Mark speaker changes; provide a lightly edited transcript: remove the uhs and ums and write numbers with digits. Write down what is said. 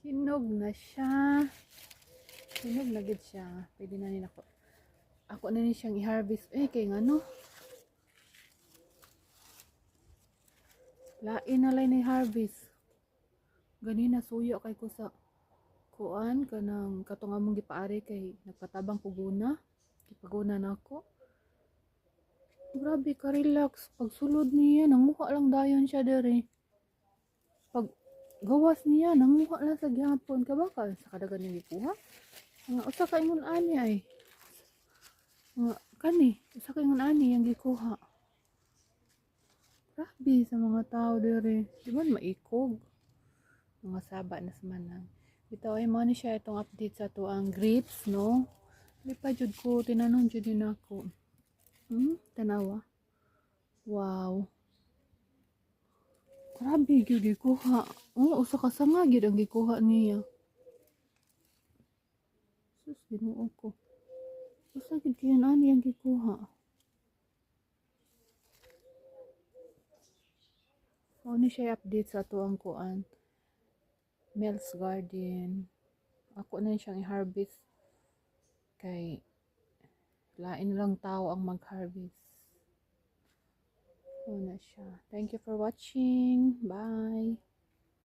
Speaker 1: Hinog na siya. Hinog na gid siya. Pwede na nila ako. Ako na ni siyang i-harvest. Kay nga no. Lain na lang i-harvest. Ganina suyo kay ko sa kuan kanang katong among gipaari kay nagpatabang ko guna. Gipaguna na ako. Grabe ka relax. Pag sulod niya, nanguha lang dayon siya dere. Pag gawas niya, nanguha lang sa gihapon. Kabakal sa kadagan niya ikuha. Nga usa ka ingon ani ay. Nga kani, usa ka ingon ani yang gikuha. Grabe sa mga tao dere. Di man maikog. Mga saba na sa manang. Ito ay mo ni siya itong update sa tuang grapes, no? Di pa jud ko tinanong jud din ako. Tanawa. Wow. Grabe gyud gikuha. Usa ka sanga gyud ang gikuha niya. Sus Ginoo ko. Usa gyud kay ani ang gikuha. Ni siya update sa tuang kuan. Mel's Garden. Ako na siyang i-harvest kay lain lang tao ang mag-harvest. Na siya. Thank you for watching. Bye.